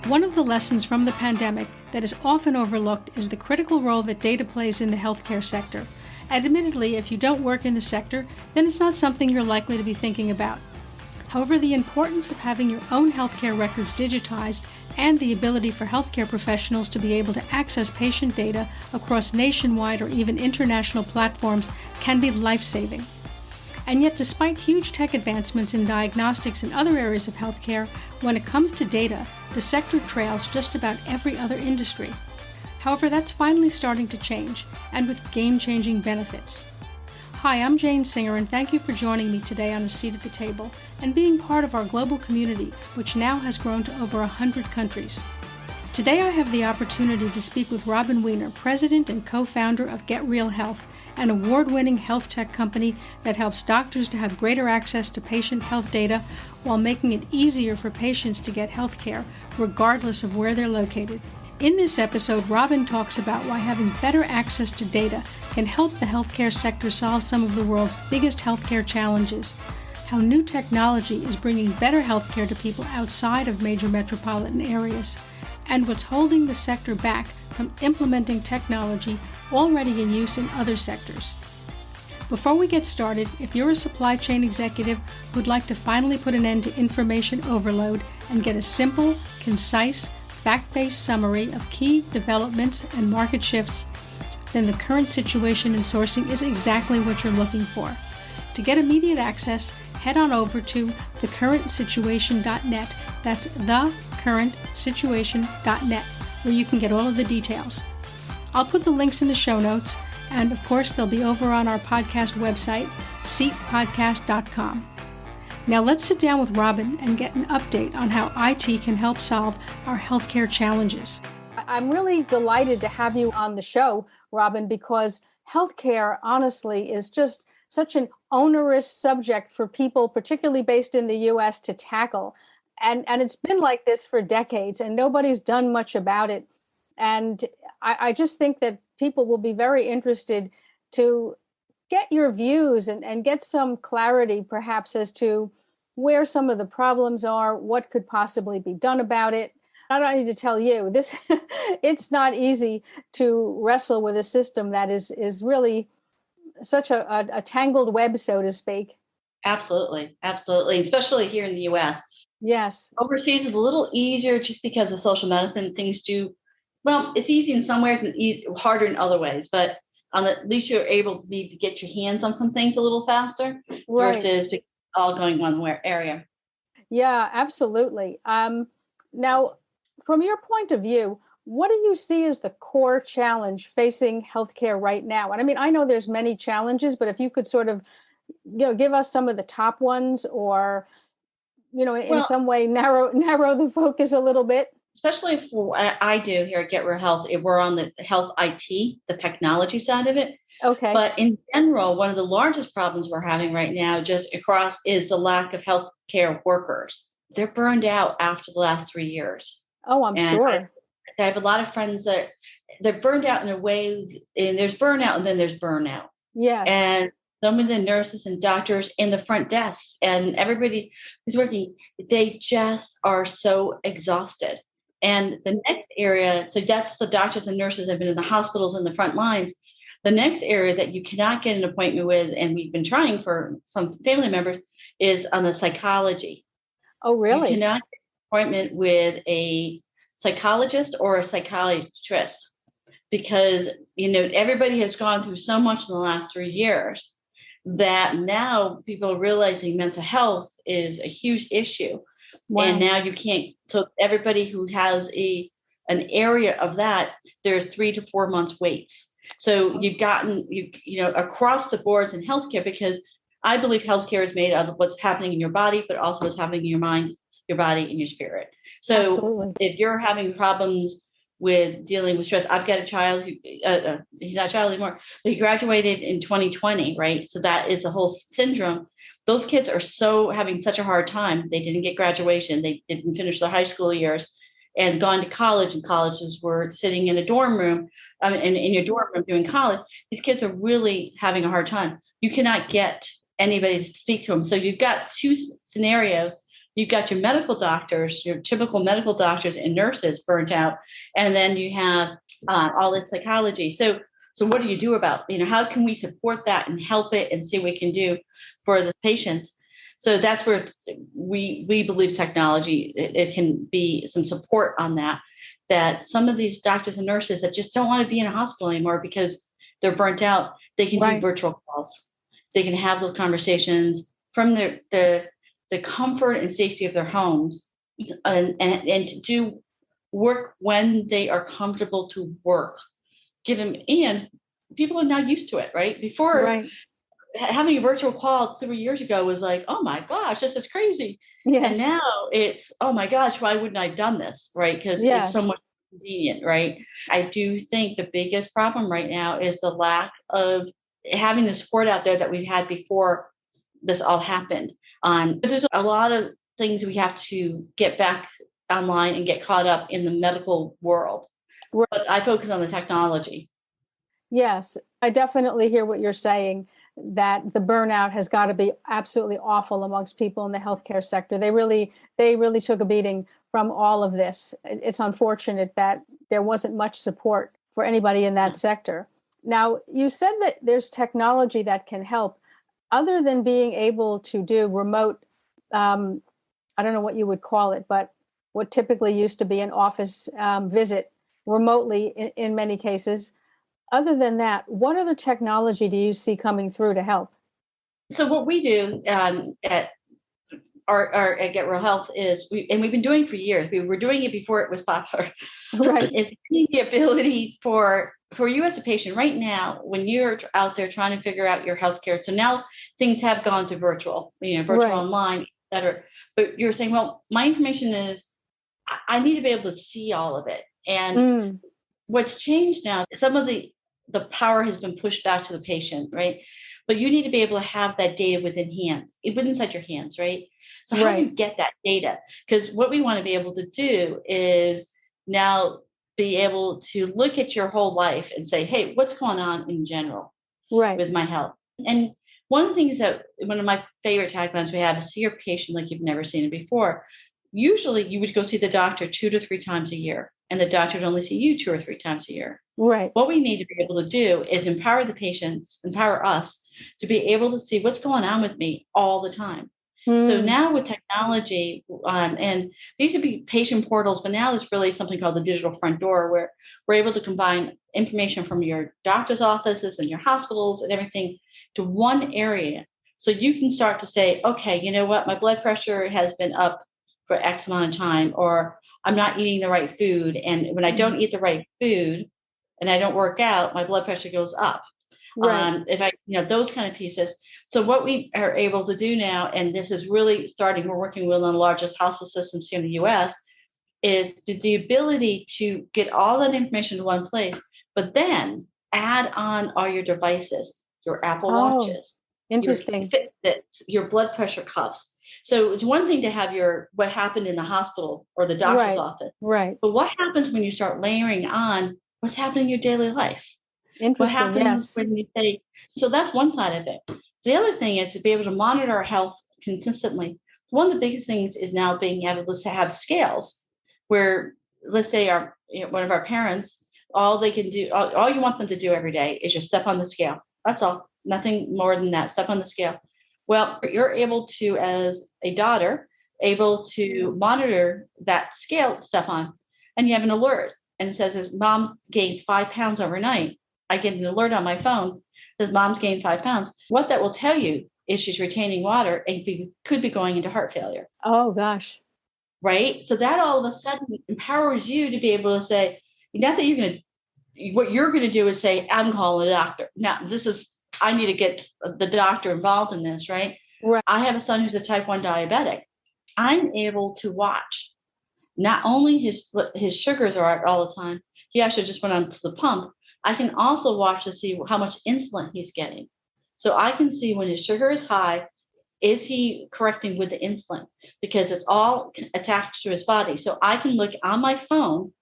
One of the lessons from the pandemic that is often overlooked is the critical role that data plays in the healthcare sector. Admittedly, if you don't work in the sector, then it's not something you're likely to be thinking about. However, the importance of having your own healthcare records digitized and the ability for healthcare professionals to be able to access patient data across nationwide or even international platforms can be life-saving. And yet, despite huge tech advancements in diagnostics and other areas of healthcare, when it comes to data, the sector trails just about every other industry. However, that's finally starting to change, and with game-changing benefits. Hi, I'm Jane Singer, and thank you for joining me today on A Seat at the Table and being part of our global community, which now has grown to over 100 countries. Today I have the opportunity to speak with Robin Weiner, president and co-founder of Get Real Health, an award-winning health tech company that helps doctors to have greater access to patient health data while making it easier for patients to get health care, regardless of where they're located. In this episode, Robin talks about why having better access to data can help the healthcare sector solve some of the world's biggest healthcare challenges, how new technology is bringing better healthcare to people outside of major metropolitan areas, and what's holding the sector back from implementing technology already in use in other sectors. Before we get started, if you're a supply chain executive who'd like to finally put an end to information overload and get a simple, concise, fact-based summary of key developments and market shifts, then the current situation in sourcing is exactly what you're looking for. To get immediate access, head on over to thecurrentsituation.net. That's thecurrentsituation.net, where you can get all of the details. I'll put the links in the show notes, and of course they'll be over on our podcast website, seatpodcast.com. Now let's sit down with Robin and get an update on how IT can help solve our healthcare challenges. I'm really delighted to have you on the show, Robin, because healthcare, honestly, is just such an onerous subject for people, particularly based in the U.S., to tackle. And it's been like this for decades, and nobody's done much about it. And I just think that people will be very interested to get your views and get some clarity, perhaps, as to where some of the problems are, what could possibly be done about it. I don't need to tell you, it's not easy to wrestle with a system that is really such a tangled web, so to speak. Absolutely. Especially here in the U.S. Yes. Overseas is a little easier just because of social medicine. Things do, well, it's easy in some ways and harder in other ways, but at least you're able to get your hands on some things a little faster versus all going one area. Yeah, absolutely. Now, from your point of view, what do you see as the core challenge facing healthcare right now? And I mean, I know there's many challenges, but if you could sort of, give us some of the top ones, or, in some way narrow the focus a little bit. Especially for what I do here at Get Real Health, we're on the health IT, the technology side of it. Okay. But in general, one of the largest problems we're having right now just across is the lack of healthcare workers. They're burned out after the last 3 years. Oh, I'm sure. I have a lot of friends that they're burned out in a way, and there's burnout and then there's burnout. Yes. And some of the nurses and doctors in the front desks and everybody who's working, they just are so exhausted. And the next area, so that's the doctors and nurses that have been in the hospitals and the front lines. The next area that you cannot get an appointment with, and we've been trying for some family members, is on the psychology. Oh, really? You cannot get an appointment with a psychologist or a psychiatrist because, everybody has gone through so much in the last 3 years that now people are realizing mental health is a huge issue. Wow. And now you can't, so everybody who has an area of that, there's 3 to 4 months waits. So you've gotten, across the boards in healthcare, because I believe healthcare is made of what's happening in your body, but also what's happening in your mind, your body, and your spirit. So Absolutely. If you're having problems with dealing with stress, I've got a child who, he's not a child anymore, but he graduated in 2020, right? So that is the whole syndrome. Those kids are having such a hard time. They didn't get graduation. They didn't finish their high school years and gone to college, and colleges were sitting in a dorm room, in your dorm room doing college. These kids are really having a hard time. You cannot get anybody to speak to them. So you've got two scenarios. you've got your medical doctors, your typical medical doctors and nurses burnt out, and then you have all this psychology. So what do you do about, how can we support that and help it and see what we can do for the patients? So that's where we believe technology, it can be some support on that some of these doctors and nurses that just don't want to be in a hospital anymore because they're burnt out, they can do virtual calls. They can have those conversations from the comfort and safety of their homes, and to do work when they are comfortable to work. And people are now used to it, right? Before, having a virtual call 3 years ago was like, oh my gosh, this is crazy. Yes. And now it's, oh my gosh, why wouldn't I have done this, right? Because it's so much convenient, right? I do think the biggest problem right now is the lack of having the support out there that we had before this all happened. But there's a lot of things we have to get back online and get caught up in the medical world. But I focus on the technology. Yes, I definitely hear what you're saying, that the burnout has got to be absolutely awful amongst people in the healthcare sector. They really took a beating from all of this. It's unfortunate that there wasn't much support for anybody in that sector. Now, you said that there's technology that can help, other than being able to do remote, I don't know what you would call it, but what typically used to be an office visit remotely in many cases. Other than that, what other technology do you see coming through to help? So what we do at Get Real Health is, we've been doing for years. We were doing it before it was popular. Right. Is the ability for you as a patient right now, when you're out there trying to figure out your healthcare. So now things have gone to virtual, virtual online, et cetera. But you're saying, well, my information is, I need to be able to see all of it. And what's changed now, some of the power has been pushed back to the patient, right? But you need to be able to have that data within inside your hands, right? So how do you get that data? Because what we want to be able to do is now be able to look at your whole life and say, hey, what's going on in general with my health? And one of the things one of my favorite taglines we have is, see your patient like you've never seen it before. Usually you would go see the doctor 2 to 3 times a year, and the doctor would only see you 2 or 3 times a year. Right. What we need to be able to do is empower the patients, empower us to be able to see what's going on with me all the time. So now with technology, and these would be patient portals, but now there's really something called the digital front door, where we're able to combine information from your doctor's offices and your hospitals and everything to one area. So you can start to say, okay, you know what, my blood pressure has been up for X amount of time, or I'm not eating the right food. And when I don't eat the right food and I don't work out, my blood pressure goes up. Right. If I, those kind of pieces. So what we are able to do now, and this is really starting, we're working with one of the largest hospital systems here in the U.S., is the ability to get all that information in one place, but then add on all your devices, your Apple Watches, interesting, your Fitbits, your blood pressure cuffs. So it's one thing to have what happened in the hospital or the doctor's office. Right. But what happens when you start layering on what's happening in your daily life? What happens when you say, so that's one side of it. The other thing is to be able to monitor our health consistently. One of the biggest things is now being able to have scales where, let's say one of our parents, all they can do, all you want them to do every day is just step on the scale. That's all. Nothing more than that. Step on the scale. Well, you're able to, as a daughter, able to monitor that scale step on, and you have an alert, and it says, as mom gains 5 pounds overnight, I get an alert on my phone, says mom's gained 5 pounds. What that will tell you is she's retaining water and could be going into heart failure. Oh, gosh. Right? So that all of a sudden empowers you to be able to say, not that what you're going to do is say, I'm calling a doctor. Now, I need to get the doctor involved in this, right? Right. I have a son who's a type 1 diabetic. I'm able to watch not only his sugars are at all the time. He actually just went onto the pump. I can also watch to see how much insulin he's getting. So I can see when his sugar is high, is he correcting with the insulin? Because it's all attached to his body. So I can look on my phone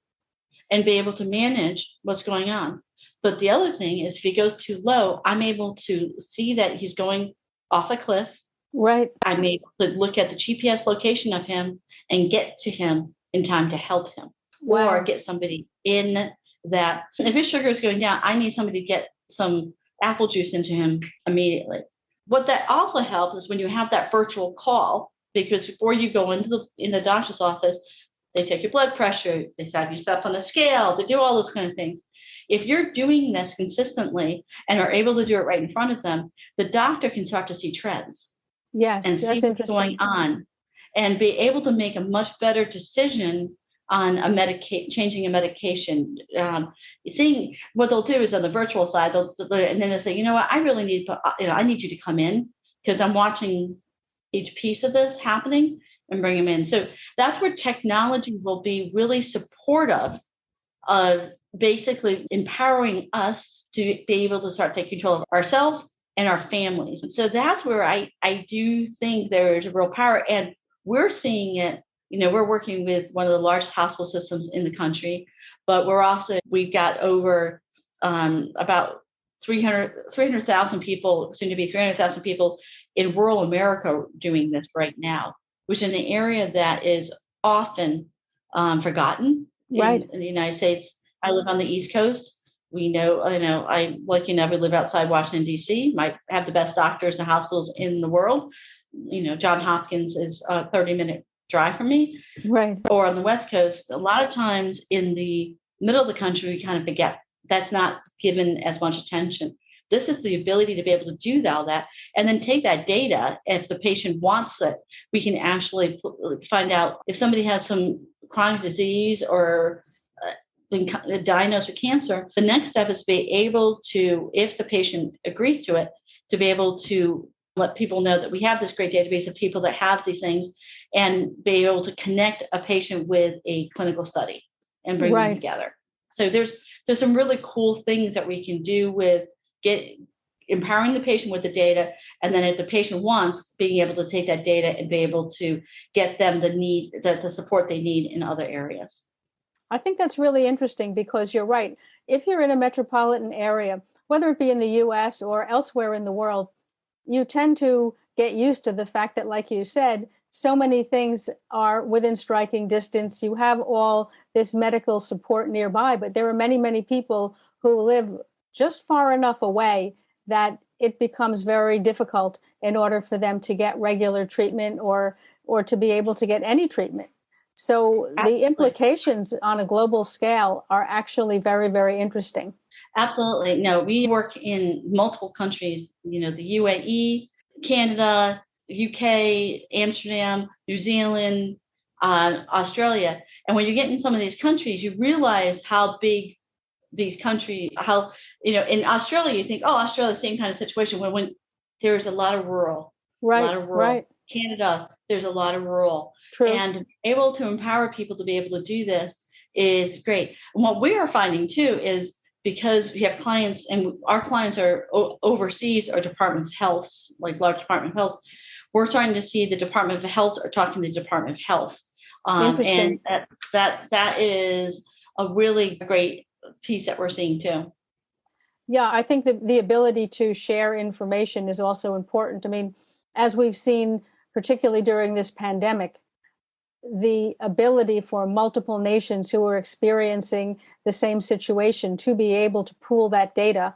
and be able to manage what's going on. But the other thing is, if he goes too low, I'm able to see that he's going off a cliff, Right. I'm able to look at the GPS location of him and get to him in time to help him. Wow. Or get somebody in that. If his sugar is going down, I need somebody to get some apple juice into him immediately. What that also helps is when you have that virtual call, because before you go in the doctor's office, they take your blood pressure, they have you step on the scale, they do all those kind of things. If you're doing this consistently and are able to do it right in front of them, the doctor can start to see trends. Yes, and see what's going on, and be able to make a much better decision on changing a medication. Seeing what they'll do is on the virtual side, and then they'll say, you know what, I really need, I need you to come in because I'm watching each piece of this happening, and bring them in. So that's where technology will be really supportive of basically empowering us to be able to start taking control of ourselves and our families. So that's where I do think there is a real power. And we're seeing it, we're working with one of the largest hospital systems in the country, but we've got over about 300,000 people, soon to be 300,000 people in rural America doing this right now, which is an area that is often forgotten in the United States. I live on the East Coast. I'm lucky enough to live outside Washington, D.C. Might have the best doctors and hospitals in the world. John Hopkins is a 30-minute drive from me. Right. Or on the West Coast, a lot of times in the middle of the country, we kind of forget that's not given as much attention. This is the ability to be able to do all that and then take that data. If the patient wants it, we can actually find out if somebody has some chronic disease or been diagnosed with cancer. The next step is to be able to, if the patient agrees to it, to be able to let people know that we have this great database of people that have these things and be able to connect a patient with a clinical study and bring them together. So there's some really cool things that we can do with empowering the patient with the data, and then if the patient wants, being able to take that data and be able to get them the support they need in other areas. I think that's really interesting because you're right. If you're in a metropolitan area, whether it be in the US or elsewhere in the world, you tend to get used to the fact that, like you said, so many things are within striking distance. You have all this medical support nearby, but there are many, many people who live just far enough away that it becomes very difficult in order for them to get regular treatment or to be able to get any treatment. So the implications on a global scale are actually very, very interesting. Absolutely. No, we work in multiple countries, the UAE, Canada, UK, Amsterdam, New Zealand, Australia. And when you get in some of these countries, you realize how big these countries, in Australia, you think, oh, Australia, same kind of situation when there's a lot of rural. Right. Canada, there's a lot of rural. True. And able to empower people to be able to do this is great. And what we are finding too is because we have clients and our clients are overseas or Department of Health, like large Department of Health, we're starting to see the Department of Health are talking to the Department of Health. Interesting. And that is a really great piece that we're seeing too. Yeah, I think that the ability to share information is also important. I mean, as we've seen, particularly during this pandemic, the ability for multiple nations who are experiencing the same situation to be able to pool that data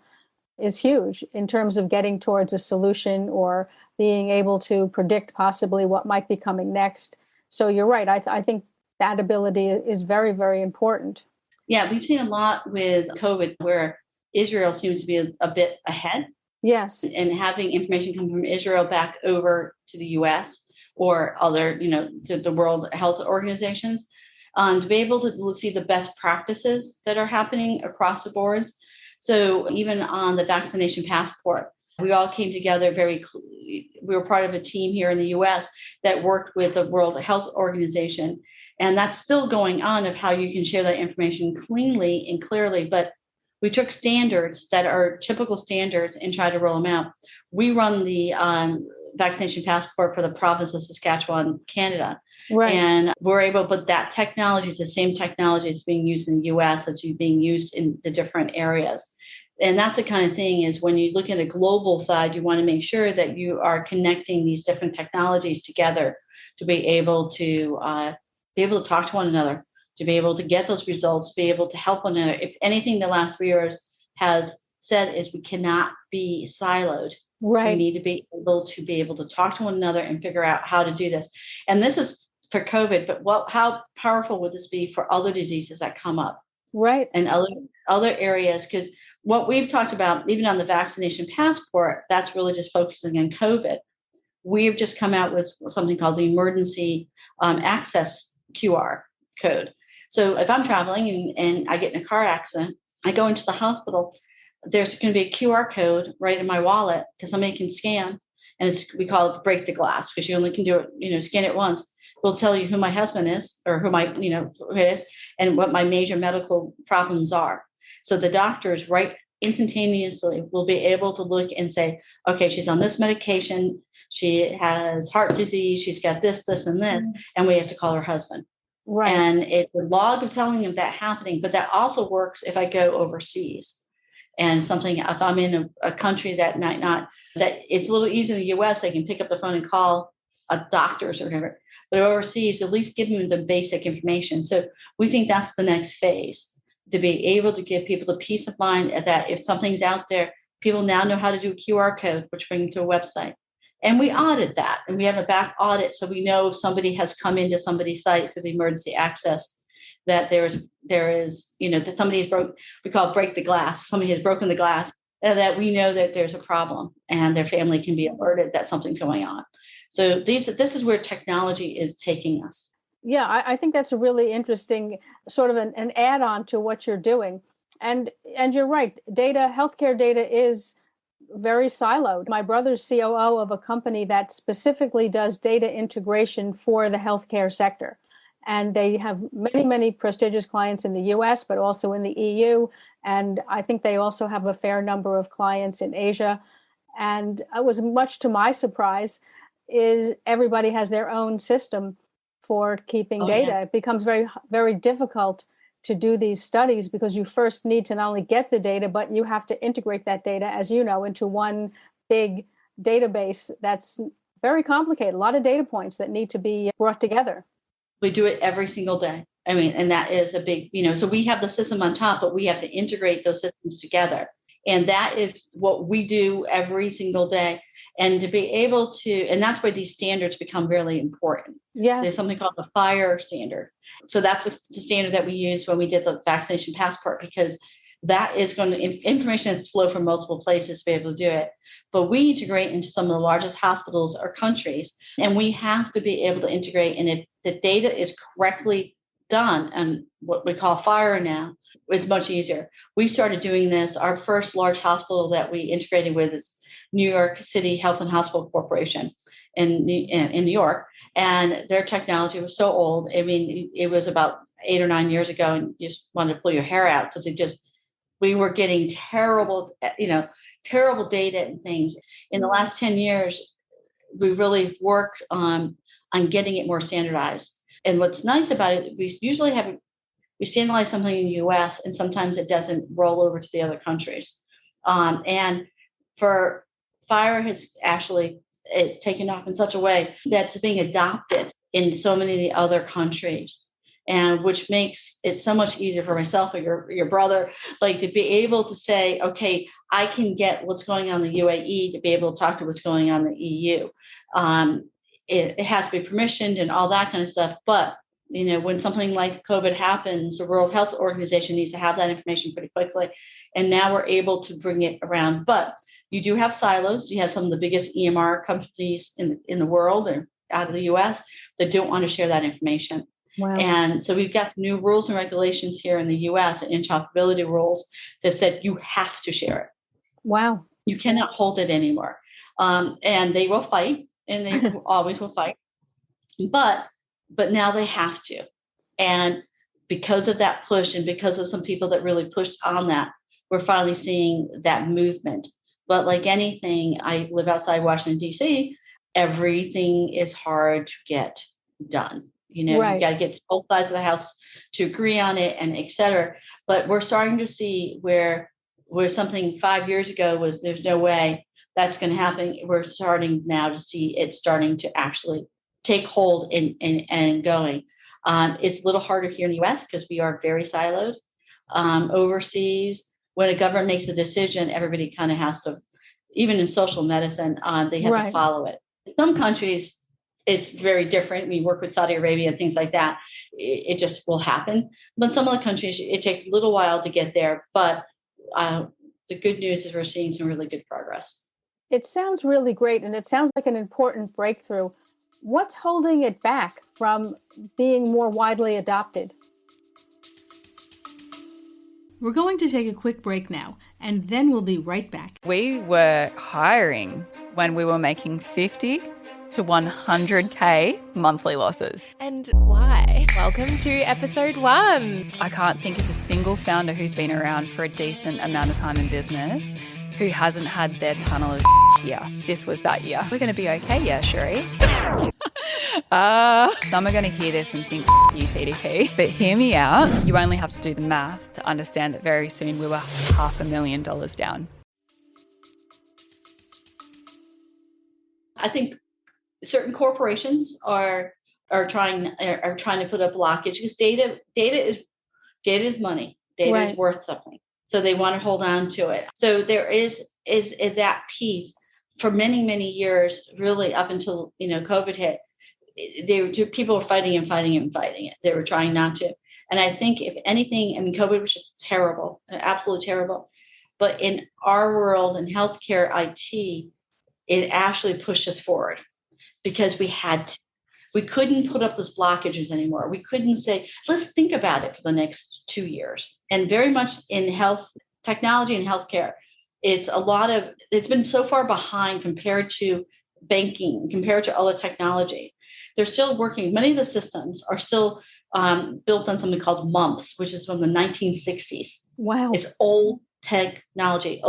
is huge in terms of getting towards a solution or being able to predict possibly what might be coming next. So you're right. I think that ability is very, very important. Yeah, we've seen a lot with COVID where Israel seems to be a bit ahead. Yes. And having information come from Israel back over to the U.S. or other, to the World Health Organizations, to be able to see the best practices that are happening across the boards. So even on the vaccination passport, we all came together we were part of a team here in the U.S. that worked with the World Health Organization. And that's still going on of how you can share that information cleanly and clearly. But we took standards that are typical standards and tried to roll them out. We run the vaccination passport for the province of Saskatchewan, Canada. Right. And we're able, but that technology is the same technology that's being used in the U.S. as being used in the different areas. And that's the kind of thing is when you look at a global side, you want to make sure that you are connecting these different technologies together to be able to talk to one another, to be able to get those results, be able to help one another. If anything, the last 3 years has said is we cannot be siloed. Right. We need to be able to talk to one another and figure out how to do this. And this is for COVID, but how powerful would this be for other diseases that come up? Right. And other areas, because what we've talked about, even on the vaccination passport, that's really just focusing on COVID. We've just come out with something called the emergency access QR code. So if I'm traveling and I get in a car accident, I go into the hospital, there's going to be a QR code right in my wallet that somebody can scan. And we call it break the glass, because you only can do it, scan it once. Will tell you who my husband is, or who it is, and what my major medical problems are. So the doctors right instantaneously will be able to look and say, okay, she's on this medication, she has heart disease, she's got this, and this, and we have to call her husband. Right. And it's a log of telling them that happening, but that also works if I go overseas. And if I'm in a country that might not, that it's a little easier in the US, they can pick up the phone and call a doctors or whatever. But overseas, at least give them the basic information. So we think that's the next phase, to be able to give people the peace of mind that if something's out there, people now know how to do a QR code, which brings them to a website. And we audit that, and we have a back audit, so we know if somebody has come into somebody's site through the emergency access, that there is, that somebody has we call it break the glass. Somebody has broken the glass, that we know that there's a problem, and their family can be alerted that something's going on. So this is where technology is taking us. Yeah, I think that's a really interesting sort of an add-on to what you're doing. And you're right, healthcare data is very siloed. My brother's COO of a company that specifically does data integration for the healthcare sector. And they have many, many prestigious clients in the US, but also in the EU. And I think they also have a fair number of clients in Asia. And it was much to my surprise is everybody has their own system for keeping data. Yeah. It becomes very, very difficult to do these studies because you first need to not only get the data, but you have to integrate that data, as you know, into one big database that's very complicated. A lot of data points that need to be brought together. We do it every single day. I mean, and that is a big, so we have the system on top, but we have to integrate those systems together. And that is what we do every single day. And to be able to, and that's where these standards become really important. Yes. There's something called the FHIR standard. So that's the standard that we used when we did the vaccination passport, because that is going to, information has to flow from multiple places to be able to do it. But we integrate into some of the largest hospitals or countries, and we have to be able to integrate. And if the data is correctly done, and what we call FHIR now, it's much easier. We started doing this. Our first large hospital that we integrated with is New York City Health and Hospital Corporation in New York. And their technology was so old. I mean, it was about 8 or 9 years ago, and you just wanted to pull your hair out because we were getting terrible data and things. In the last 10 years, we really worked on getting it more standardized. And what's nice about it, we standardize something in the US, and sometimes it doesn't roll over to the other countries. And for FHIR it's taken off in such a way that's being adopted in so many of the other countries, and which makes it so much easier for myself or your brother, like to be able to say, okay, I can get what's going on in the UAE to be able to talk to what's going on in the EU. It has to be permissioned and all that kind of stuff. But, when something like COVID happens, the World Health Organization needs to have that information pretty quickly. And now we're able to bring it around. But you do have silos. You have some of the biggest EMR companies in the world or out of the US that don't want to share that information. Wow. And so we've got some new rules and regulations here in the US, interoperability rules, that said you have to share it. Wow. You cannot hold it anymore. And they will fight, and they always will fight. But now they have to. And because of that push, and because of some people that really pushed on that, we're finally seeing that movement. But like anything, I live outside Washington, D.C., everything is hard to get done. Right. You got to get to both sides of the house to agree on it, and et cetera. But we're starting to see where where something 5 years ago was there's no way that's going to happen. We're starting now to see it starting to actually take hold and going. It's a little harder here in the US because we are very siloed. Overseas, when a government makes a decision, everybody kind of has to, even in social medicine, they have to follow it. In some countries, it's very different. We work with Saudi Arabia and things like that. It just will happen. But some other countries, it takes a little while to get there. But the good news is we're seeing some really good progress. It sounds really great, and it sounds like an important breakthrough. What's holding it back from being more widely adopted? We're going to take a quick break now, and then we'll be right back. We were hiring when we were making 50 to 100K monthly losses. And why? Welcome to episode 1. I can't think of a single founder who's been around for a decent amount of time in business who hasn't had their tunnel of year. This was that year. We're going to be okay, yeah, Sheree. Some are going to hear this and think, you TDP. But hear me out. You only have to do the math to understand that very soon we were $500,000 down. I think certain corporations are trying to put a blockage because data is money. Data is worth something. So they want to hold on to it. So there is that piece for many, many years, really up until COVID hit. People were fighting it. They were trying not to. And I think if anything, COVID was just terrible, absolutely terrible. But in our world, in healthcare IT, it actually pushed us forward because we had to. We couldn't put up those blockages anymore. We couldn't say, let's think about it for the next 2 years. And very much in health technology and healthcare, it's been so far behind compared to banking, compared to other technology. They're still working. Many of the systems are still built on something called MUMPS, which is from the 1960s. Wow. It's old technology,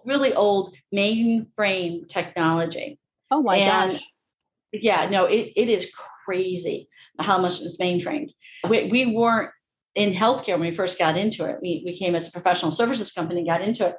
really old mainframe technology. Oh my gosh. Yeah, no, it is crazy how much it's mainframed. We weren't in healthcare when we first got into it. We came as a professional services company, got into it,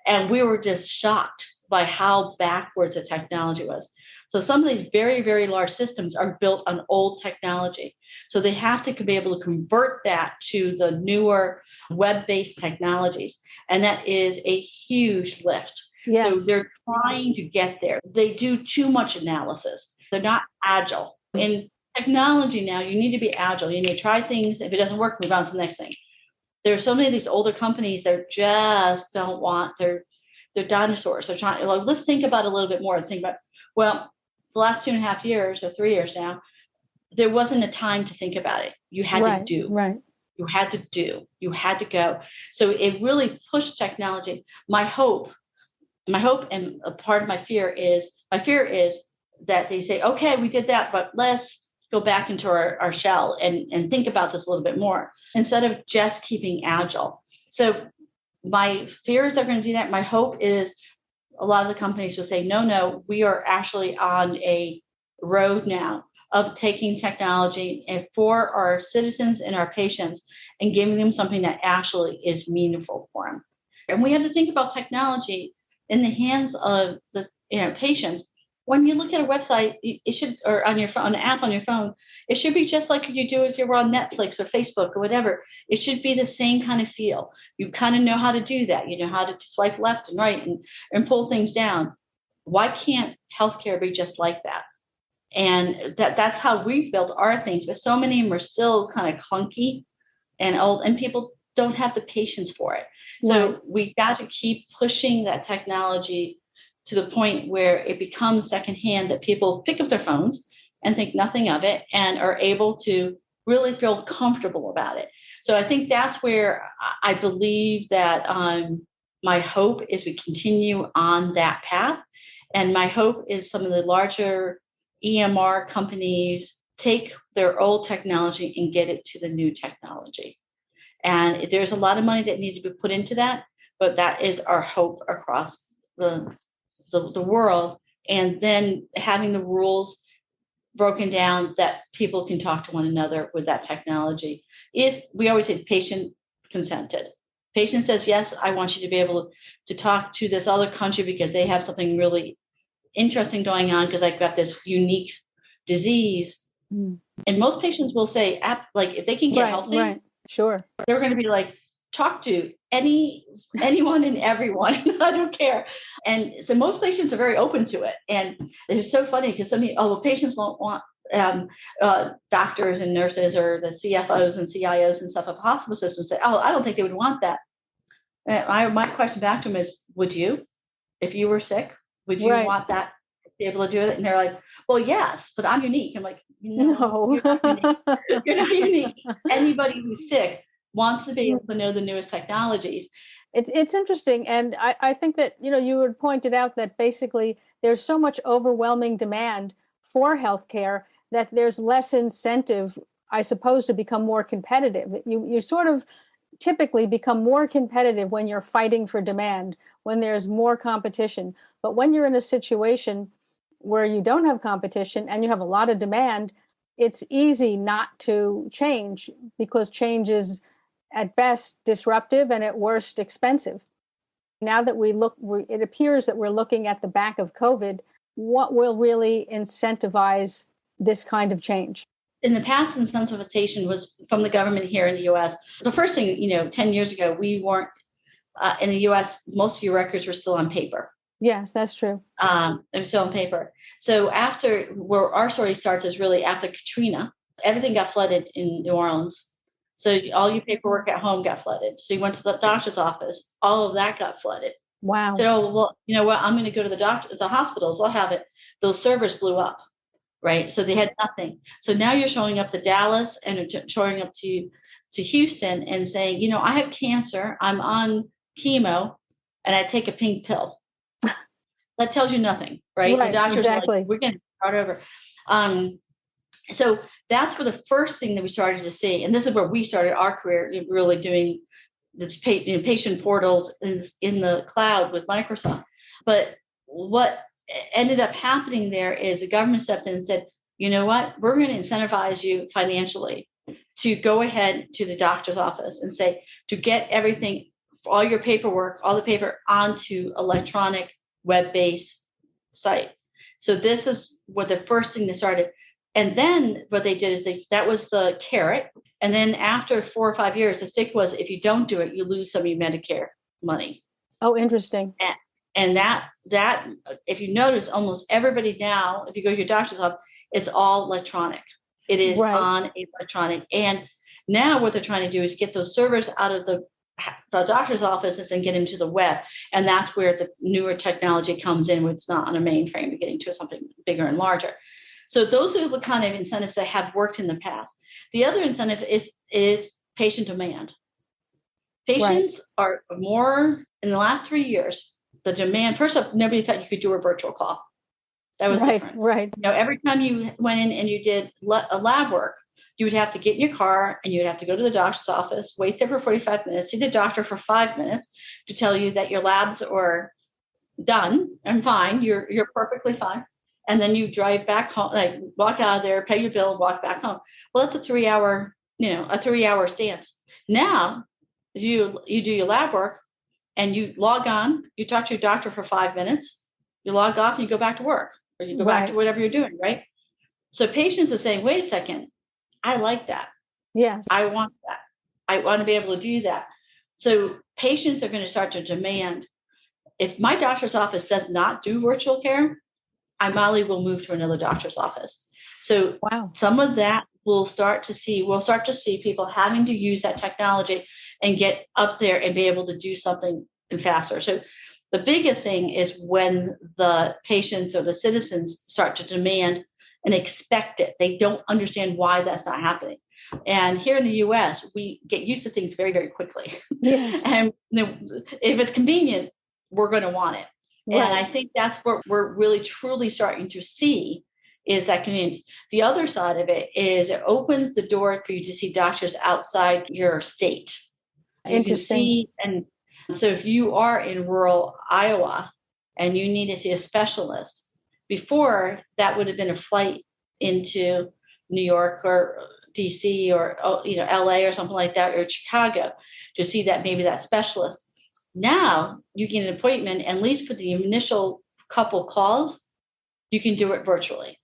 and we were just shocked by how backwards the technology was. So some of these very, very large systems are built on old technology. So they have to be able to convert that to the newer web-based technologies. And that is a huge lift. Yes. So they're trying to get there. They do too much analysis. They're not agile. In technology now, you need to be agile. You need to try things. If it doesn't work, move on to the next thing. There's so many of these older companies that just don't want, they're dinosaurs. They're trying, let's think about it a little bit more. Think about, the last 2.5 years or 3 years now, there wasn't a time to think about it. You had to do. Right. You had to do. You had to go. So it really pushed technology. My hope and a part of my fear is that they say, okay, we did that, but let's go back into our shell and think about this a little bit more instead of just keeping agile. So my fear is they're going to do that. My hope is a lot of the companies will say, no, we are actually on a road now of taking technology and for our citizens and our patients and giving them something that actually is meaningful for them. And we have to think about technology in the hands of the patients. When you look at a website, it should, or on your phone, an app on your phone, it should be just like you do if you were on Netflix or Facebook or whatever. It should be the same kind of feel. You kind of know how to do that. You know how to swipe left and right and pull things down. Why can't healthcare be just like that? And that's how we've built our things. But so many of them are still kind of clunky and old, and people don't have the patience for it. So we've got to keep pushing that technology to the point where it becomes secondhand, that people pick up their phones and think nothing of it and are able to really feel comfortable about it. So I think that's where I believe that my hope is we continue on that path. And my hope is some of the larger EMR companies take their old technology and get it to the new technology. And there's a lot of money that needs to be put into that, but that is our hope across the world, and then having the rules broken down that people can talk to one another with that technology. If we always say patient consented, Patient says, yes, I want you to be able to talk to this other country because they have something really interesting going on because I've got this unique disease. And most patients will say, like, if they can get healthy, sure, they're going to be like, talk to anyone and everyone. I don't care. And so most patients are very open to it. And it's so funny because patients won't want doctors and nurses or the CFOs and CIOs and stuff of hospital systems say, I don't think they would want that. And my question back to them is, would you, if you were sick, would you want that to be able to do it? And they're like, well, yes, but I'm unique. I'm like, no. You're not unique. You're not unique. Anybody who's sick wants to be able to know the newest technologies. It's interesting. And I think that, you had pointed out that basically there's so much overwhelming demand for healthcare that there's less incentive, I suppose, to become more competitive. You sort of typically become more competitive when you're fighting for demand, when there's more competition. But when you're in a situation where you don't have competition and you have a lot of demand, it's easy not to change because change is at best disruptive and at worst expensive. Now that it appears that we're looking at the back of COVID, what will really incentivize this kind of change? In the past, incentivization was from the government here in the U.S. The first thing, 10 years ago, we weren't in the U.S. Most of your records were still on paper. Yes, that's true. It was still on paper. So where our story starts is really after Katrina. Everything got flooded in New Orleans. So all your paperwork at home got flooded. So you went to the doctor's office. All of that got flooded. Wow. So, well, you know what? I'm going to go to the hospitals. I'll have it. Those servers blew up. Right. So they had nothing. So now you're showing up to Dallas and showing up to Houston and saying, I have cancer. I'm on chemo and I take a pink pill. That tells you nothing. Right. The doctors are like, we're going to start over. So that's where the first thing that we started to see. And this is where we started our career, really doing this patient portals in the cloud with Microsoft. But what ended up happening there is the government stepped in and said, you know what, we're going to incentivize you financially to go ahead to the doctor's office and say, to get everything, all your paperwork, all the paper onto electronic web-based site. So this is what the first thing they started. And then what they did is that was the carrot. And then after 4 or 5 years, the stick was, if you don't do it, you lose some of your Medicare money. Oh, interesting. And that, if you notice, almost everybody now, if you go to your doctor's office, it's all electronic. It is on electronic. And now what they're trying to do is get those servers out of the doctor's offices and get into the web. And that's where the newer technology comes in, where it's not on a mainframe, but getting to something bigger and larger. So those are the kind of incentives that have worked in the past. The other incentive is patient demand. Patients are more, in the last 3 years, the demand, first off, nobody thought you could do a virtual call. That was different. Right. Every time you went in and you did a lab work, you would have to get in your car and you would have to go to the doctor's office, wait there for 45 minutes, see the doctor for 5 minutes to tell you that your labs are done and fine. You're perfectly fine. And then you drive back home, like walk out of there, pay your bill, walk back home. Well, that's a 3-hour stance. Now you do your lab work and you log on, you talk to your doctor for 5 minutes, you log off and you go back to work, or you go back to whatever you're doing, right? So patients are saying, wait a second, I like that. Yes. I want that. I want to be able to do that. So patients are going to start to demand, if my doctor's office does not do virtual care, I probably will move to another doctor's office. So some of that we'll start to see people having to use that technology and get up there and be able to do something faster. So the biggest thing is when the patients or the citizens start to demand and expect it. They don't understand why that's not happening. And here in the U.S., we get used to things very, very quickly. Yes. And if it's convenient, we're going to want it. Right. And I think that's what we're really truly starting to see is that convenience. The other side of it is it opens the door for you to see doctors outside your state. Interesting. And so if you are in rural Iowa and you need to see a specialist, before that would have been a flight into New York or DC or LA or something like that, or Chicago to see that maybe that specialist. Now you get an appointment, and at least for the initial couple calls, you can do it virtually,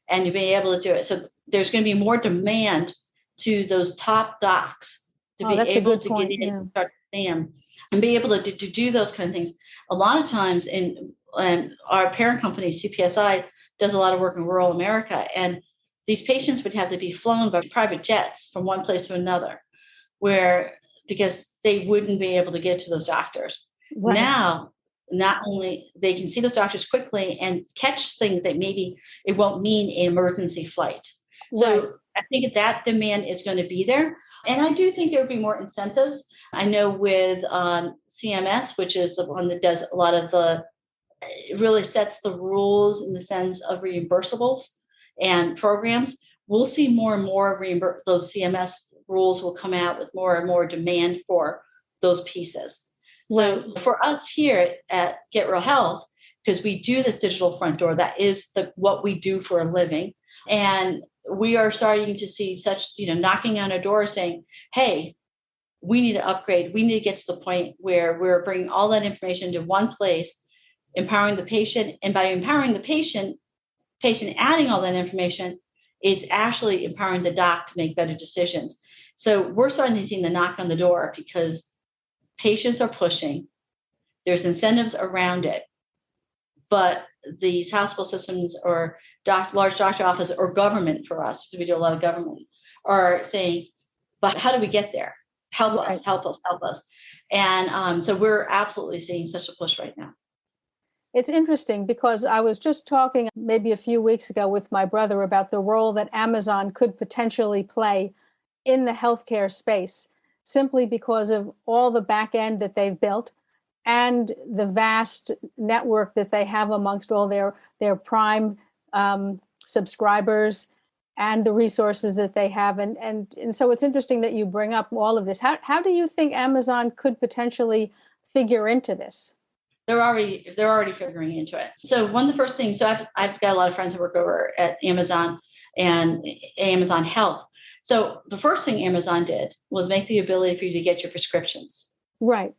and you'll be able to do it. So there's going to be more demand to those top docs to be able to get in and start to see them and be able to do those kind of things. A lot of times in our parent company, CPSI, does a lot of work in rural America, and these patients would have to be flown by private jets from one place to another, because they wouldn't be able to get to those doctors. Right. Now, not only they can see those doctors quickly and catch things that maybe it won't mean an emergency flight. So right. I think that demand is going to be there. And I do think there will be more incentives. I know with CMS, which is the one that does a lot of it really sets the rules in the sense of reimbursables and programs, we'll see more and more those CMS rules will come out with more and more demand for those pieces. Right. So for us here at Get Real Health, because we do this digital front door, that is what we do for a living. And we are starting to see such, knocking on our door saying, hey, we need to upgrade. We need to get to the point where we're bringing all that information to one place, empowering the patient. And by empowering the patient adding all that information, it's actually empowering the doc to make better decisions. So we're starting to see the knock on the door because patients are pushing. There's incentives around it. But these hospital systems or large doctor offices or government for us, because we do a lot of government, are saying, but how do we get there? Help us, help us, help us. And so we're absolutely seeing such a push right now. It's interesting because I was just talking maybe a few weeks ago with my brother about the role that Amazon could potentially play in the healthcare space, simply because of all the back end that they've built and the vast network that they have amongst all their Prime subscribers and the resources that they have. And so it's interesting that you bring up all of this. How do you think Amazon could potentially figure into this? They're already figuring into it. So one of the first things, so I've got a lot of friends who work over at Amazon and Amazon Health. So the first thing Amazon did was make the ability for you to get your prescriptions. Right.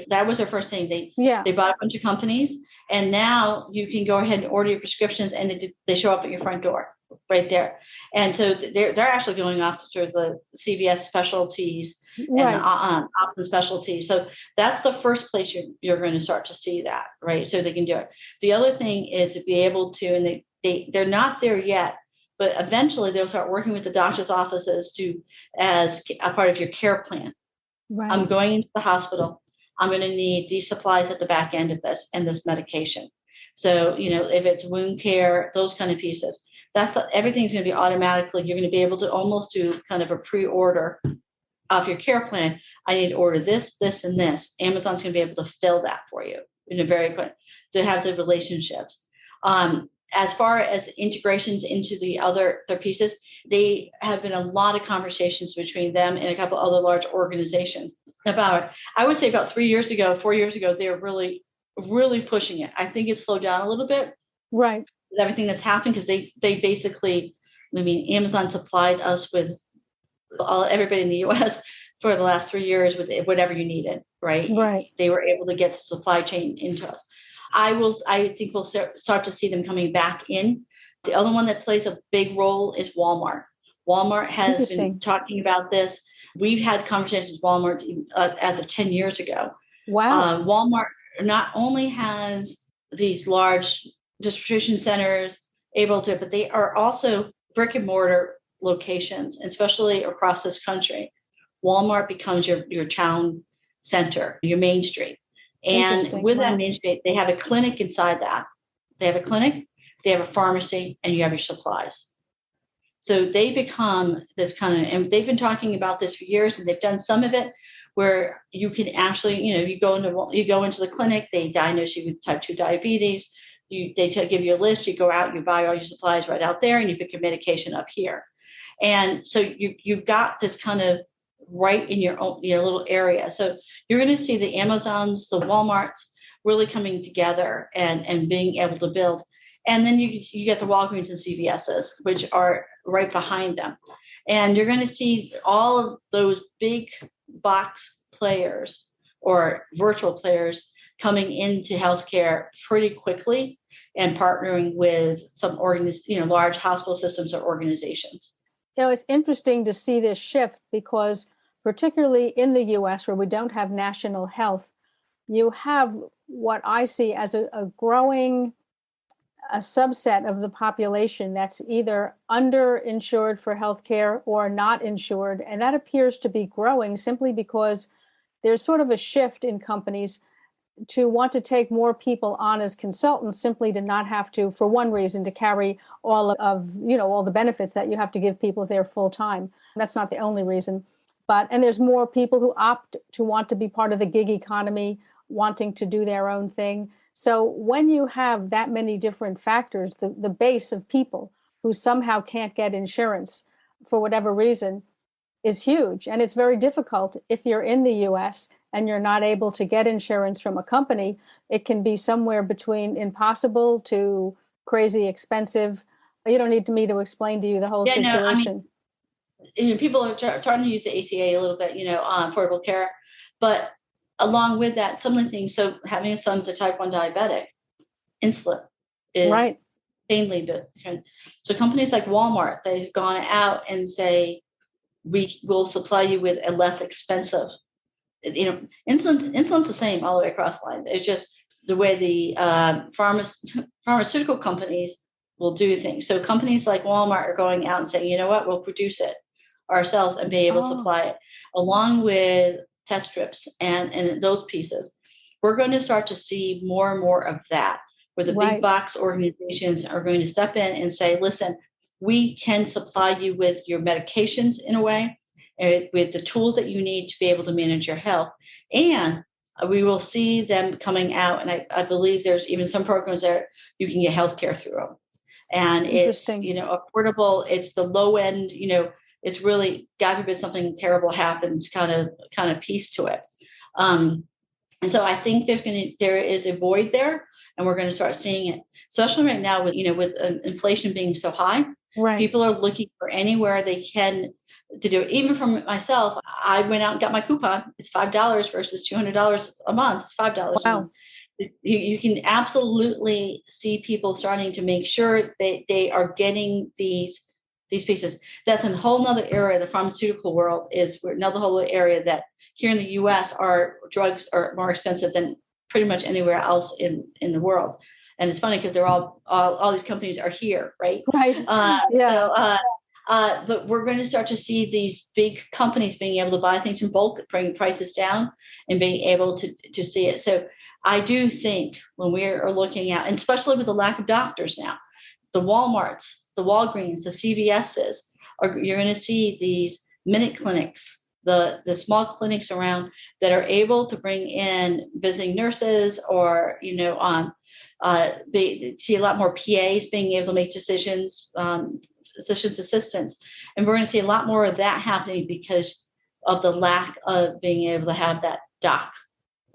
That was their first thing. They bought a bunch of companies, and now you can go ahead and order your prescriptions, and they show up at your front door right there. And so they're actually going off to the CVS specialties and the Optum specialties. So that's the first place you're going to start to see that, right? So they can do it. The other thing is to be able to, and they're not there yet, but eventually they'll start working with the doctor's offices as a part of your care plan. Right. I'm going into the hospital. I'm going to need these supplies at the back end of this and this medication. So, if it's wound care, those kind of pieces, everything's going to be automatically, you're going to be able to almost do kind of a pre-order of your care plan. I need to order this, this, and this. Amazon's going to be able to fill that for you in a very quick, to have the relationships. As far as integrations into their pieces, they have been a lot of conversations between them and a couple other large organizations about, I would say about 4 years ago, they were really, really pushing it. I think it's slowed down a little bit. Right. With everything that's happened, because they basically, Amazon supplied us with everybody in the U.S. for the last 3 years with whatever you needed, right? Right. They were able to get the supply chain into us. I think we'll start to see them coming back in. The other one that plays a big role is Walmart. Walmart has been talking about this. We've had conversations with Walmart as of 10 years ago. Wow. Walmart not only has these large distribution centers but they are also brick and mortar locations, especially across this country. Walmart becomes your town center, your main street. And with that main street, they have a clinic inside that. They have a clinic, they have a pharmacy, and you have your supplies. So they become this and they've been talking about this for years, and they've done some of it where you can actually, you go into the clinic, they diagnose you with type 2 diabetes, they give you a list, you go out, you buy all your supplies right out there, and you pick your medication up here. And so you've got this kind of right in your own little area. So you're going to see the Amazons, the Walmarts really coming together and being able to build. And then you get the Walgreens and CVSs, which are right behind them. And you're going to see all of those big box players or virtual players coming into healthcare pretty quickly and partnering with some large hospital systems or organizations. It's interesting to see this shift because particularly in the US where we don't have national health, you have what I see as a growing a subset of the population that's either underinsured for healthcare or not insured. And that appears to be growing simply because there's sort of a shift in companies to want to take more people on as consultants simply to not have to, for one reason, to carry all of all the benefits that you have to give people if they're full time. That's not the only reason. And there's more people who opt to want to be part of the gig economy, wanting to do their own thing. So when you have that many different factors, the base of people who somehow can't get insurance for whatever reason is huge. And it's very difficult if you're in the US and you're not able to get insurance from a company. It can be somewhere between impossible to crazy expensive. You don't need me to explain to you the whole situation. People are starting to use the ACA a little bit, on affordable care. But along with that, some of the things, so having a son's a type 1 diabetic, insulin is right. insanely different. So companies like Walmart, they've gone out and say, we will supply you with a less expensive, insulin's the same all the way across the line. It's just the way the pharmaceutical companies will do things. So companies like Walmart are going out and saying, you know what, we'll produce it ourselves and be able to supply it along with test strips and those pieces. We're going to start to see more and more of that, where the big box organizations are going to step in and say, listen, we can supply you with your medications in a way, with the tools that you need to be able to manage your health. And we will see them coming out. And I believe there's even some programs that you can get healthcare through them. And it's, affordable. It's the low end, it's really, God forbid something terrible happens kind of piece to it. And so I think there is a void there, and we're going to start seeing it, especially right now with inflation being so high. Right. People are looking for anywhere they can to do it. Even for myself, I went out and got my coupon. It's $5 versus $200 a month. It's $5 a month. You can absolutely see people starting to make sure they are getting these pieces. That's a whole nother area. The pharmaceutical world is another whole area that here in the U.S. our drugs are more expensive than pretty much anywhere else in the world. And it's funny because they're all these companies are here, right? Right. But we're going to start to see these big companies being able to buy things in bulk, bring prices down, and being able to see it. So I do think when we are looking at, and especially with the lack of doctors now, the Walmarts, the Walgreens, the CVSs, you're going to see these minute clinics, the small clinics around that are able to bring in visiting nurses or, they see a lot more PAs being able to make decisions, physician's assistants. And we're going to see a lot more of that happening because of the lack of being able to have that doc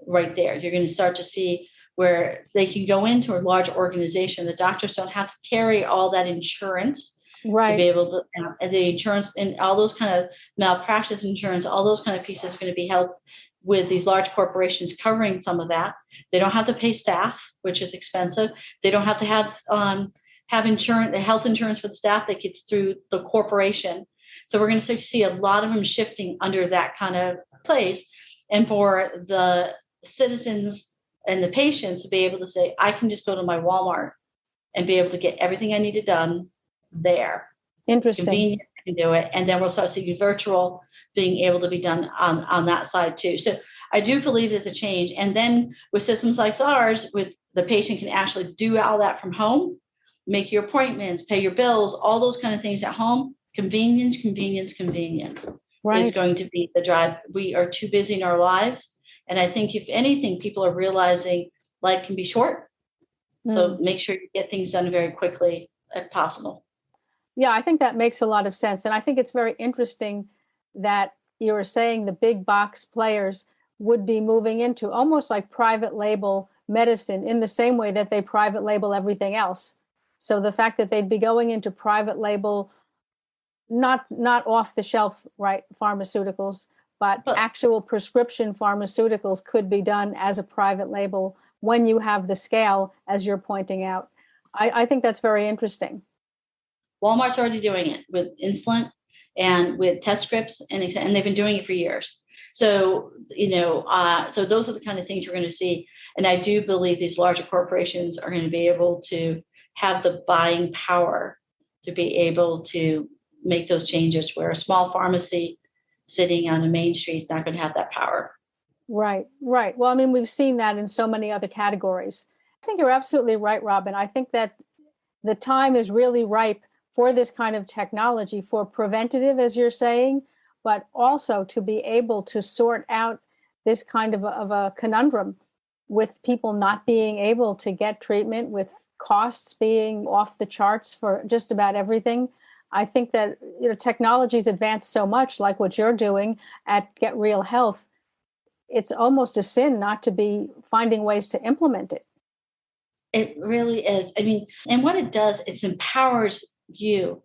right there. You're going to start to see where they can go into a large organization. The doctors don't have to carry all that insurance to be able to, and the insurance and all those kind of malpractice insurance, all those kind of pieces are going to be helped with these large corporations covering some of that. They don't have to pay staff, which is expensive. They don't have to have insurance, the health insurance for the staff that gets through the corporation. So we're going to see a lot of them shifting under that kind of place. And for the citizens and the patients to be able to say, I can just go to my Walmart and be able to get everything I needed done there. Interesting. It's convenient, I can do it. And then we'll start seeing virtual being able to be done on that side too. So I do believe there's a change. And then with systems like ours, with the patient can actually do all that from home, make your appointments, pay your bills, all those kind of things at home. Convenience is going to be the drive. We are too busy in our lives. And I think if anything, people are realizing life can be short. So make sure you get things done very quickly if possible. Yeah, I think that makes a lot of sense. And I think it's very interesting that you were saying the big box players would be moving into almost like private label medicine in the same way that they private label everything else. So the fact that they'd be going into private label not off the shelf, right, pharmaceuticals, but But actual prescription pharmaceuticals could be done as a private label when you have the scale, as you're pointing out. I think that's very interesting. Walmart's already doing it with insulin and with test scripts, and they've been doing it for years. So, so those are the kind of things you're going to see. And I do believe these larger corporations are going to be able to have the buying power to be able to make those changes, where a small pharmacy sitting on a main street is not going to have that power. Right, right. Well, I mean, we've seen that in so many other categories. I think you're absolutely right, Robin. I think that the time is really ripe for this kind of technology, for preventative, as you're saying, but also to be able to sort out this kind of a conundrum with people not being able to get treatment, with costs being off the charts for just about everything. I think that technology's advanced so much, like what you're doing at Get Real Health. It's almost a sin not to be finding ways to implement it. It really is. I mean, and what it does, it empowers you.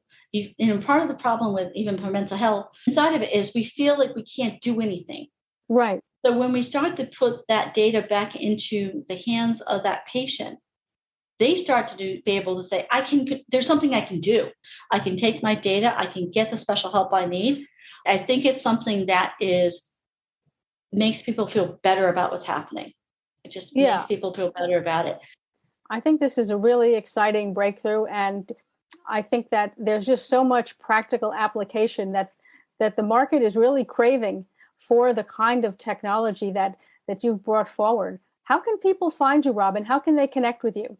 Part of the problem with even for mental health inside of it is we feel like we can't do anything. Right. So when we start to put that data back into the hands of that patient, they start to be able to say, there's something I can do. I can take my data. I can get the special help I need. I think it's something that makes people feel better about what's happening. It just makes people feel better about it. I think this is a really exciting breakthrough. And I think that there's just so much practical application that the market is really craving for the kind of technology that you've brought forward. How can people find you, Robin? How can they connect with you?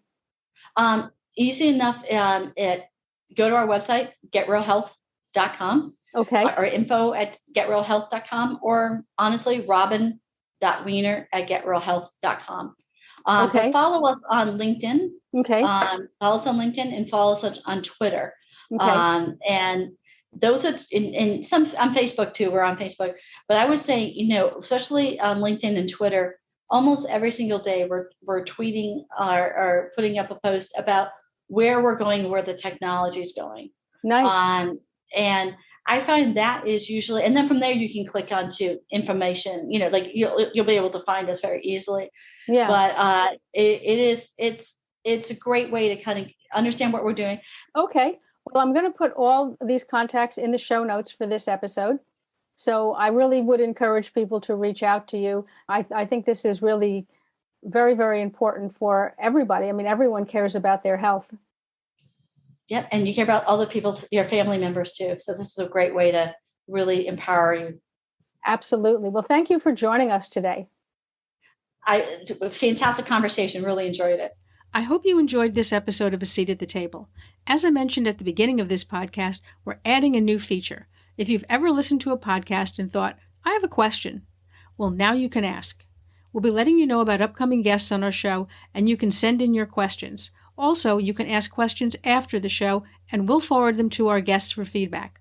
Easy enough. Go to our website, getrealhealth.com. Okay. Or info@getrealhealth.com, or honestly, robin.wiener@getrealhealth.com. Okay. But follow us on LinkedIn. Okay. Follow us on LinkedIn and follow us on Twitter. Okay. And those are in some on Facebook too. We're on Facebook, but I would say, especially on LinkedIn and Twitter, almost every single day we're tweeting or putting up a post about where we're going, where the technology is going. Nice. And I find that is usually, and then from there you can click onto information. Like you'll be able to find us very easily. Yeah. But it's a great way to kind of understand what we're doing. Okay. Well, I'm going to put all these contacts in the show notes for this episode. So I really would encourage people to reach out to you. I think this is really very, very important for everybody. I mean, everyone cares about their health. Yep. And you care about other your family members too. So this is a great way to really empower you. Absolutely. Well, thank you for joining us today. Fantastic conversation. Really enjoyed it. I hope you enjoyed this episode of A Seat at the Table. As I mentioned at the beginning of this podcast, we're adding a new feature. If you've ever listened to a podcast and thought, I have a question, well, now you can ask. We'll be letting you know about upcoming guests on our show, and you can send in your questions. Also, you can ask questions after the show, and we'll forward them to our guests for feedback.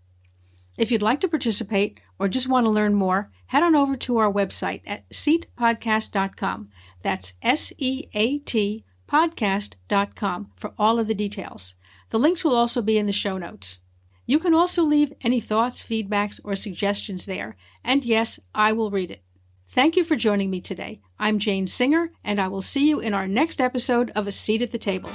If you'd like to participate or just want to learn more, head on over to our website at seatpodcast.com. That's SEAT podcast.com for all of the details. The links will also be in the show notes. You can also leave any thoughts, feedbacks, or suggestions there, and yes, I will read it. Thank you for joining me today. I'm Jane Singer, and I will see you in our next episode of A Seat at the Table.